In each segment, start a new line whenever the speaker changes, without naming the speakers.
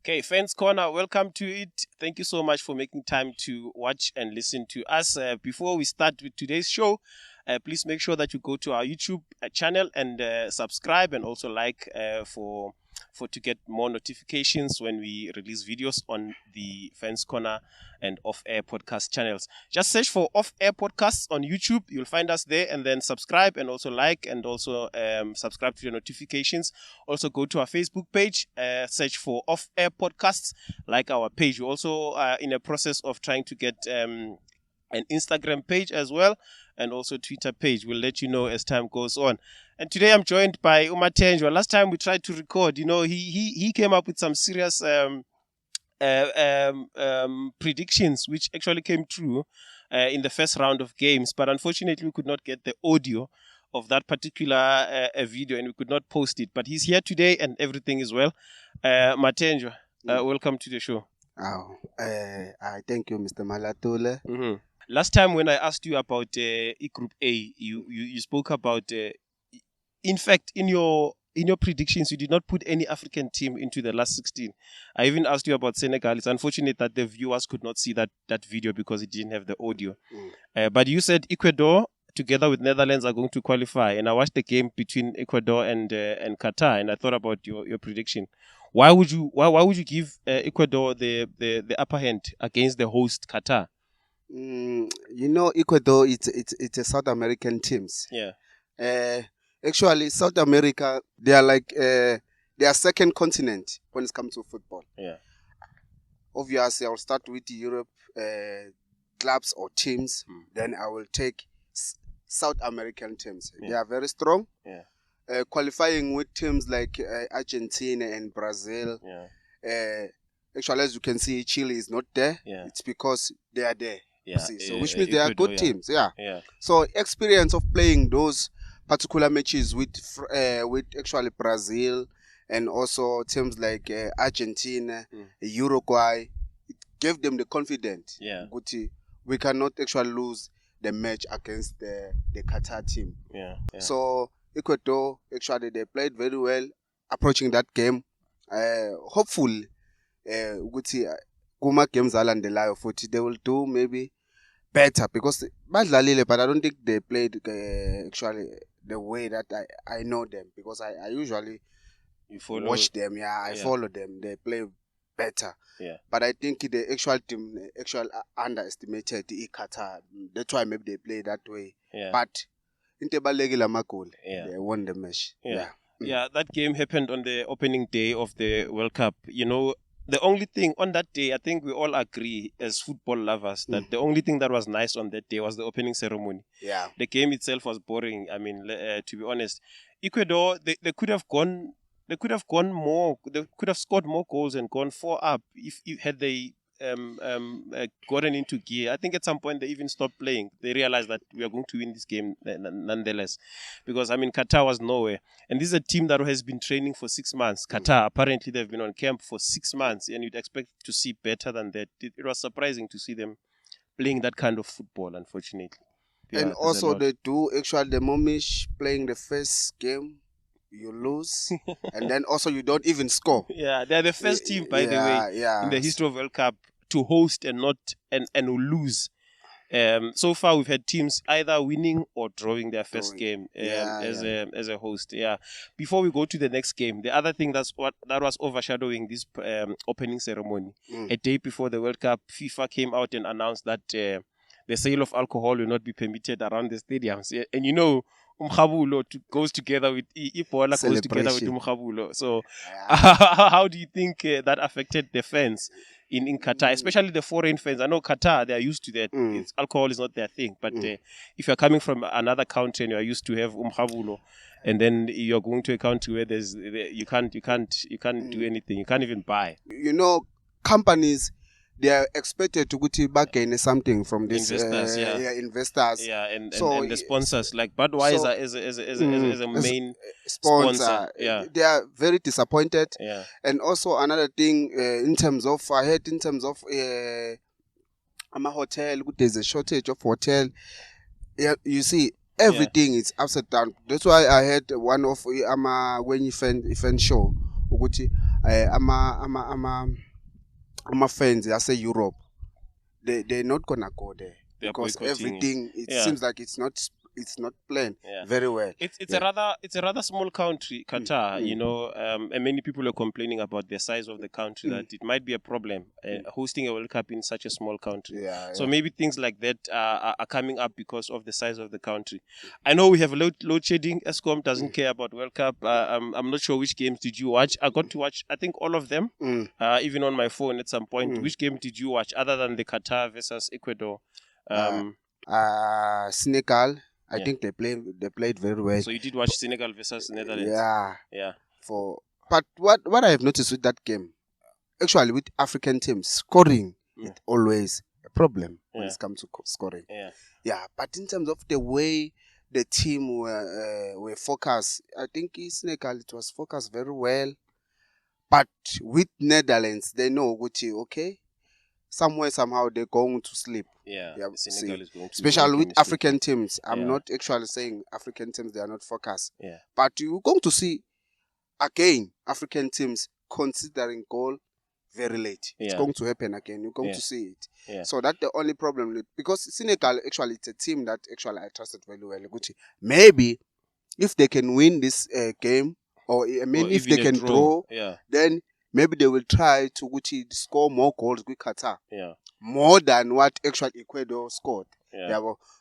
Okay, Fans Corner, welcome to it. Thank you so much for making time to watch and listen to us. Before we start with today's show, please make sure that you go to our YouTube channel and subscribe, and also like for to get more notifications when we release videos on the Fans Corner and Off Air podcast channels. Just search for Off Air Podcasts on YouTube. You'll find us there, and then subscribe and also like, and also subscribe to the notifications. Also go to our Facebook page, search for Off Air Podcasts, like our page. We're also in a process of trying to get an Instagram page as well, and also Twitter page. We'll let you know as time goes on. And today I'm joined by Mathenjwa. Last time we tried to record, he came up with some serious predictions, which actually came true in the first round of games. But unfortunately, we could not get the audio of that particular video, and we could not post it. But he's here today, and everything is well. Mathenjwa, welcome to the show.
I thank you, Mr. Malatule.
Mm-hmm. Last time when I asked you about Group A, you spoke about. In fact, in your predictions, you did not put any African team into the last 16. I even asked you about Senegal. It's unfortunate that the viewers could not see that video because it didn't have the audio. But you said Ecuador, together with Netherlands, are going to qualify. And I watched the game between Ecuador and Qatar, and I thought about your prediction. Why would you give Ecuador the upper hand against the host Qatar?
Ecuador, it's a South American teams.
Yeah.
Actually, South America, they are like their second continent when it comes to football.
Yeah.
Obviously, I'll start with Europe clubs or teams. Then I will take South American teams.
Yeah.
They are very strong.
Yeah.
Qualifying with teams like Argentina and Brazil.
Yeah.
Actually, as you can see, Chile is not there.
Yeah.
It's because they are there.
Yeah.
So which means they are
Ecuador,
good teams. Yeah.
Yeah.
So experience of playing those particular matches with actually Brazil and also teams like Argentina, Uruguay, it gave them the confidence.
Yeah.
We cannot actually lose the match against the Qatar team.
Yeah. Yeah.
So Ecuador, actually they played very well approaching that game. Hopefully, Kuma games alandelayo futhi they will do maybe better because badlalile, but I don't think they played actually the way that I know them, because I usually watch them. I follow them. They play better.
Yeah.
But I think the actual team underestimated Qatar. That's why maybe they play that way.
Yeah.
But they won the match.
Yeah. Yeah, that game happened on the opening day of the World Cup. The only thing on that day, I think we all agree as football lovers that the only thing that was nice on that day was the opening ceremony.
Yeah.
The game itself was boring. I mean, to be honest, Ecuador, they could have gone. They could have gone more. They could have scored more goals and gone 4 up if had they gotten into gear. I think at some point they even stopped playing. They realized that we are going to win this game nonetheless, because I mean Qatar was nowhere, and this is a team that has been training for 6 months. Qatar, apparently they've been on camp for 6 months, and you'd expect to see better than that. It was surprising to see them playing that kind of football, unfortunately.
And also they do actually the Momish playing the first game, you lose, and then also you don't even score.
Yeah, they're the first team, by the way, in the history of World Cup to host and lose. So far, we've had teams either winning or drawing their first game as a host. Yeah. Before we go to the next game, the other thing that was overshadowing this opening ceremony, a day before the World Cup, FIFA came out and announced that the sale of alcohol will not be permitted around the stadiums. Yeah. And Umkhabulo goes together with Ipola, goes together with Umkhabulo. So, how do you think that affected the fans in Qatar, especially the foreign fans? I know Qatar, they are used to that. Alcohol is not their thing. But if you're coming from another country and you are used to have Umkhabulo, and then you're going to a country where you can't do anything, you can't even buy.
Companies, they are expected to gain something from this
investors,
investors.
Yeah, and the sponsors like Budweiser as a main sponsor. Yeah,
they are very disappointed.
Yeah,
and also another thing in terms of I'm a hotel. There's a shortage of hotel. Yeah, you see. Everything is upside down. That's why I had one of when event show. ukuthi ama fans ase Europe they're not gonna go there because everything it seems like it's not planned very well.
It's a rather small country, Qatar. You know, and many people are complaining about the size of the country that it might be a problem hosting a World Cup in such a small country. So maybe things like that are coming up because of the size of the country. I know we have load shedding. Eskom doesn't care about World Cup. I'm not sure which games did you watch. I got to watch, I think, all of them, even on my phone at some point. Which game did you watch other than the Qatar versus Ecuador?
Senegal. I think they played very well.
So you did watch Senegal versus Netherlands?
Yeah. But what I have noticed with that game, actually with African teams, scoring is always a problem when it comes to scoring. Yeah. But in terms of the way the team were focused, I think in Senegal it was focused very well. But with Netherlands, they know okay. Somehow they're going to sleep.
Senegal is going to
especially with African teams. I'm not actually saying African teams, they are not focused. But you're going to see, again, African teams considering goal very late. It's going to happen again. You're going to see it. So that's the only problem. Because Senegal, actually, it's a team that actually I trusted very well. Maybe if they can win this game, or if they can draw, then maybe they will try to score more goals with Qatar. More than what actually Ecuador scored.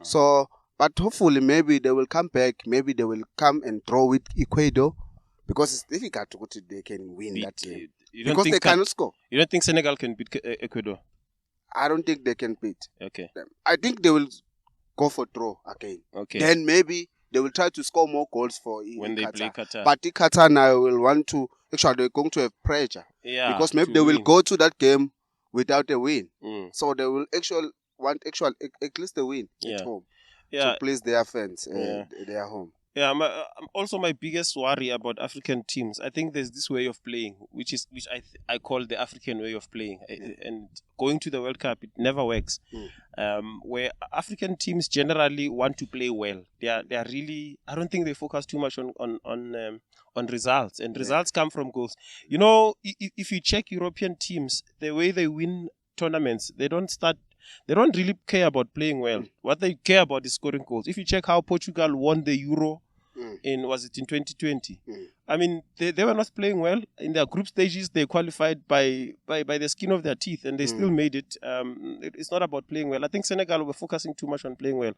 So, but hopefully maybe they will come back. Maybe they will come and draw with Ecuador because it's difficult to they can win that game. Because they cannot score.
You don't think Senegal can beat Ecuador?
I don't think they can beat.
Okay.
I think they will go for draw again.
Okay.
Then maybe they will try to score more goals for
when they play Qatar.
But Qatar now will want to, actually they're going to have pressure. Because maybe they will go to that game without a win. So they will want at least a win at home to please their fans, their home.
Also my biggest worry about African teams, I think there's this way of playing, which I call the African way of playing. And going to the World Cup, it never works. Where African teams generally want to play well. They are really, I don't think they focus too much on results, and results come from goals. You know, if you check European teams, the way they win tournaments, they don't really care about playing well. What they care about is scoring goals. If you check how Portugal won the Euro in 2020? I mean, they were not playing well. In their group stages, they qualified by the skin of their teeth, and they still made it. It's not about playing well. I think Senegal were focusing too much on playing well.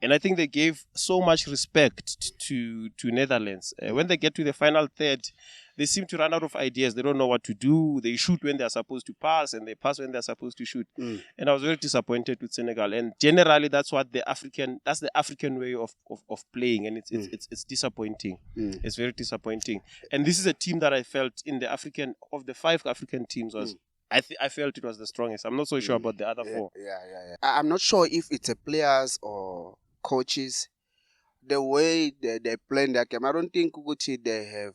And I think they gave so much respect to Netherlands. When they get to the final third, they seem to run out of ideas. They don't know what to do. They shoot when they're supposed to pass, and they pass when they're supposed to shoot. And I was very disappointed with Senegal. And generally, that's the African way of playing, and it's disappointing. It's very disappointing. And this is a team that I felt of the 5 African teams was. I felt it was the strongest. I'm not so sure about the other 4.
I'm not sure if it's a players or coaches. The way they play their game, I don't think they have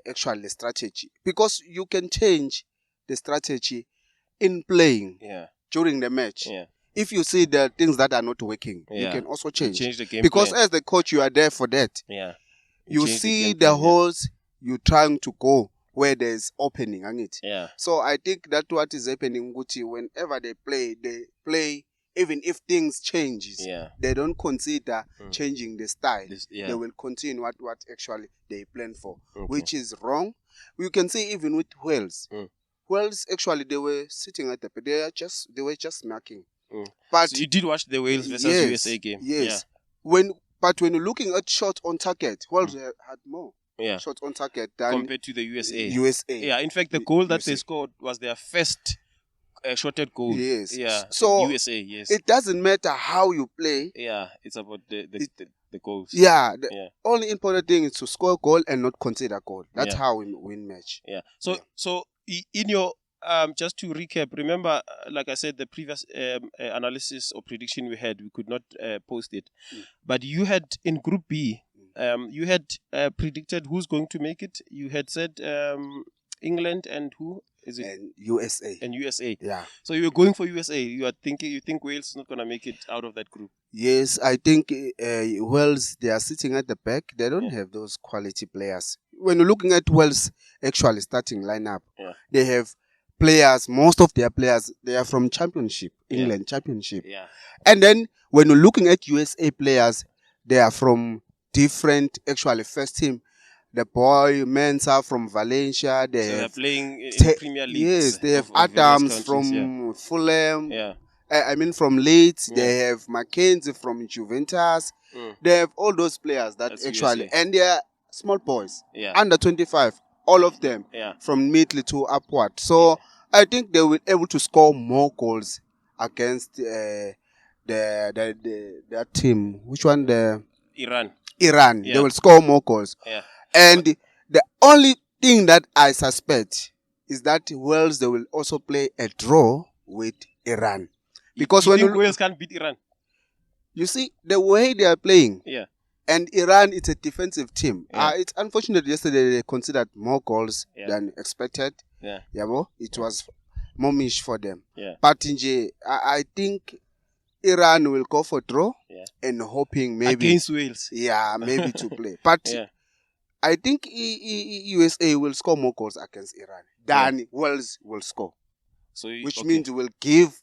actually strategy, because you can change the strategy in playing during the match. If you see the things that are not working, you can also change
the game
because
plan.
As the coach, you are there for that. You see the holes, you trying to go where there's opening on it. So I think that's what is happening. Whenever they play. Even if things changes, they don't consider changing the style. They will continue what actually they plan for, which is wrong. You can see even with Wales. Wales actually they were sitting at they were just marking. But
so you did watch the Wales versus USA game.
Yes. When you're looking at shots on target, Wales had more shots on target than
compared to the USA. Yeah, in fact, the goal that they scored was their first shorted goal.
So
USA.
It doesn't matter how you play.
It's about the goals.
The only important thing is to score a goal and not concede a goal. That's how we win match.
So in your just to recap, remember, like I said, the previous analysis or prediction we could not post it, but you had in Group B, you had predicted who's going to make it. You had said England and who? Is it?
And USA.
And USA.
Yeah.
So you were going for USA. You think Wales is not going to make it out of that group?
Yes, I think Wales, they are sitting at the back. They don't have those quality players. when you're looking at Wales' actually starting lineup, they have players. Most of their players, they are from Championship, England Championship.
Yeah.
And then when you're looking at USA players, they are from different actually first team. The boy Mensah from Valencia.
They're playing in Premier League.
Yes, they have Adams from Fulham.
Yeah.
I mean from Leeds. They have Mackenzie from Juventus. They have all those players that's actually, USA. And they are small boys, under 25, all of them, from middle to upward. So I think they will be able to score more goals against that team. Which one?
Iran.
They will score more goals. And the only thing that I suspect is that Wales, they will also play a draw with Iran. Because
you think Wales can't beat Iran?
You see, the way they are playing, and Iran, it's a defensive team. It's unfortunate yesterday they considered more goals than expected. It was momish for them. But I think Iran will go for draw and hoping maybe
against Wales.
Maybe to play. But I think USA will score more goals against Iran than Wales will score.
So
which means will give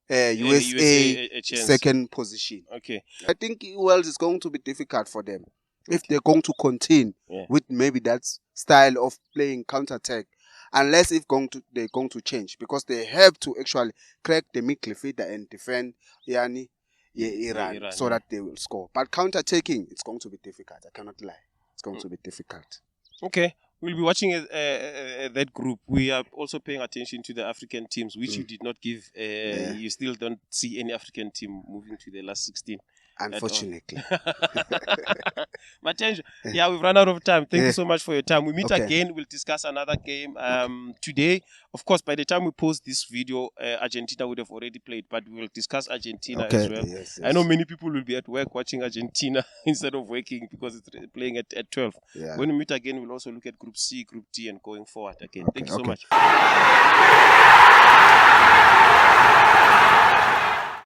USA a second position. I think Wales is going to be difficult for them if they're going to continue with maybe that style of playing counter-attack, unless they're going to change, because they have to actually crack the midfield and defend Iran so that they will score. But counter-attacking, it's going to be difficult. I cannot lie. It's going to be difficult.
Okay. We'll be watching that group. We are also paying attention to the African teams, which you did not give. You still don't see any African team moving to the last 16.
Unfortunately.
Mathenjwa, we've run out of time. Thank you so much for your time. We meet again. We'll discuss another game today. Of course, by the time we post this video, Argentina would have already played, but we will discuss Argentina as well.
Yes.
I know many people will be at work watching Argentina instead of working because it's playing at 12. When we meet again, we'll also look at Group C, Group D, and going forward again. Thank you so much.